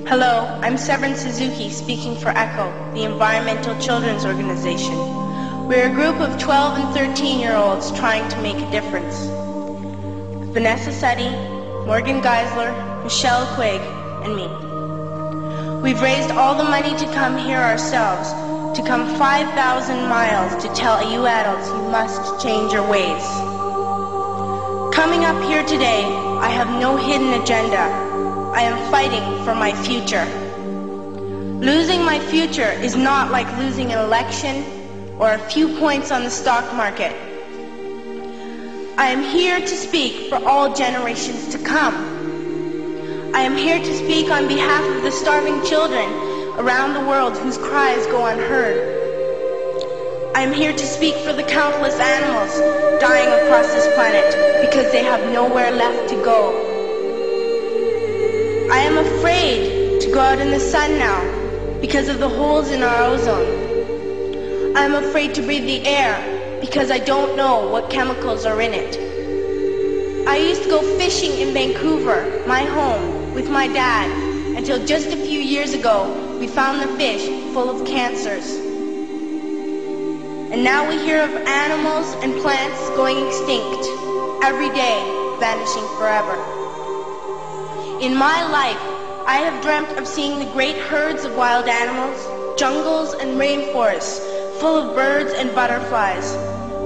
Hello, I'm Severin Suzuki speaking for ECHO, the Environmental Children's Organization. We're a group of 12 and 13-year-olds trying to make a difference. Vanessa Seti, Morgan Geisler, Michelle Quigg, and me. We've raised all the money to come here ourselves, to come 5,000 miles to tell you adults you must change your ways. Coming up here today, I have no hidden agenda. I am fighting for my future. Losing my future is not like losing an election or a few points on the stock market. I am here to speak for all generations to come. I am here to speak on behalf of the starving children around the world whose cries go unheard. I am here to speak for the countless animals dying across this planet because they have nowhere left to go. I am afraid to go out in the sun now because of the holes in our ozone. I am afraid to breathe the air because I don't know what chemicals are in it. I used to go fishing in Vancouver, my home, with my dad, until just a few years ago we found the fish full of cancers. And now we hear of animals and plants going extinct, every day vanishing forever. In my life, I have dreamt of seeing the great herds of wild animals, jungles and rainforests full of birds and butterflies.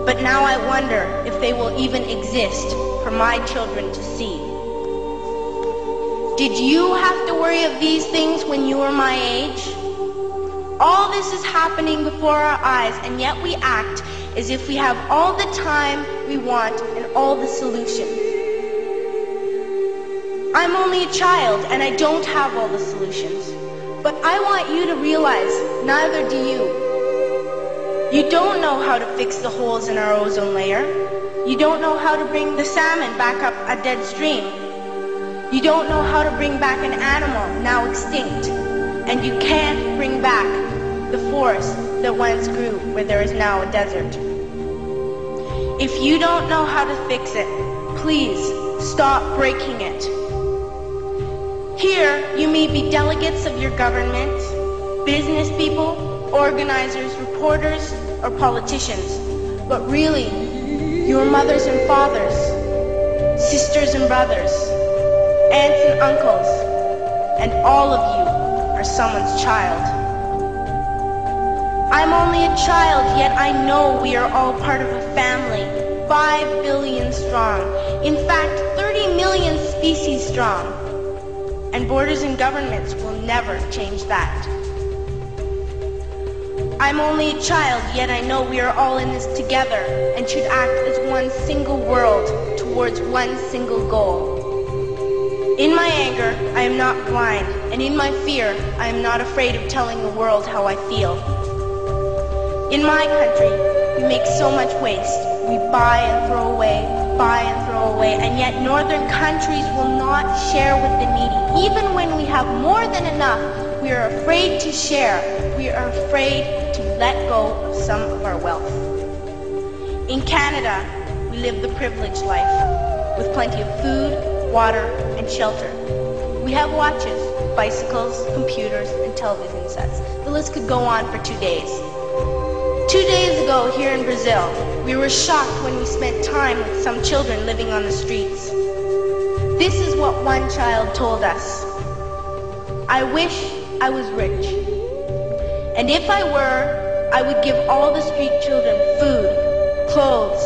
But now I wonder if they will even exist for my children to see. Did you have to worry of these things when you were my age? All this is happening before our eyes, and yet we act as if we have all the time we want and all the solutions. I'm only a child and I don't have all the solutions. But I want you to realize, neither do you. You don't know how to fix the holes in our ozone layer. You don't know how to bring the salmon back up a dead stream. You don't know how to bring back an animal now extinct. And you can't bring back the forest that once grew where there is now a desert. If you don't know how to fix it, please stop breaking it. Here, you may be delegates of your government, business people, organizers, reporters, or politicians, but really, your mothers and fathers, sisters and brothers, aunts and uncles, and all of you are someone's child. I'm only a child, yet I know we are all part of a family, 5 billion strong, in fact, 30 million species strong. And borders and governments will never change that. I'm only a child, yet I know we are all in this together and should act as one single world towards one single goal. In my anger, I am not blind, and in my fear, I am not afraid of telling the world how I feel. In my country, we make so much waste. We buy and throw away, and yet northern countries will not share with the needy. Even when we have more than enough, we are afraid to share. We are afraid to let go of some of our wealth. In Canada, we live the privileged life, with plenty of food, water, and shelter. We have watches, bicycles, computers, and television sets. The list could go on for 2 days. 2 days ago here in Brazil, we were shocked when we spent time with some children living on the streets. This is what one child told us. I wish I was rich. And if I were, I would give all the street children food, clothes,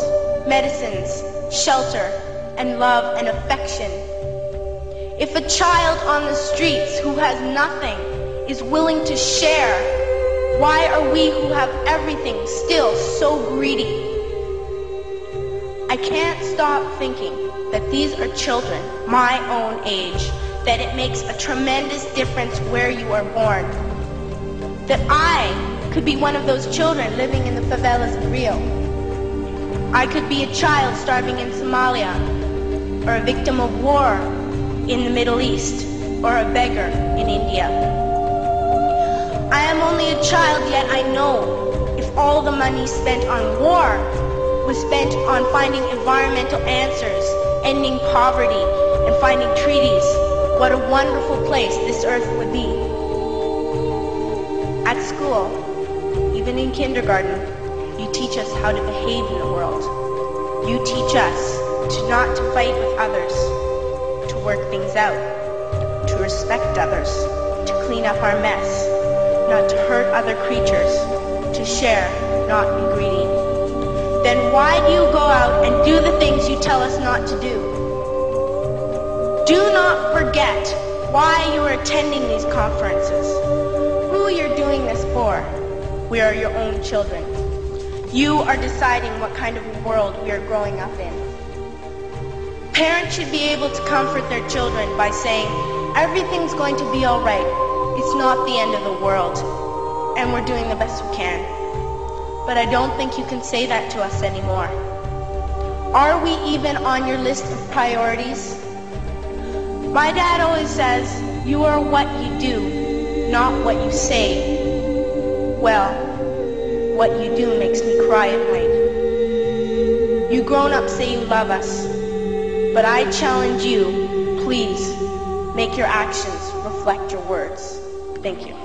medicines, shelter, and love and affection. If a child on the streets who has nothing is willing to share, why are we who have everything still so greedy? I can't stop thinking that these are children my own age, that it makes a tremendous difference where you are born. That I could be one of those children living in the favelas of Rio. I could be a child starving in Somalia, or a victim of war in the Middle East, or a beggar in India. I am only a child, yet I know if all the money spent on war was spent on finding environmental answers, ending poverty, and finding treaties, what a wonderful place this earth would be. At school, even in kindergarten, you teach us how to behave in the world. You teach us not to fight with others, to work things out, to respect others, to clean up our mess, not to hurt other creatures, to share, not be greedy. Then why do you go out and do the things you tell us not to do? Do not forget why you are attending these conferences, who you're doing this for. We are your own children. You are deciding what kind of world we are growing up in. Parents should be able to comfort their children by saying, everything's going to be all right. It's not the end of the world, and we're doing the best we can. But I don't think you can say that to us anymore. Are we even on your list of priorities? My dad always says, you are what you do, not what you say. Well, what you do makes me cry at night. You grown-ups say you love us, but I challenge you, please, make your actions reflect your words. Thank you.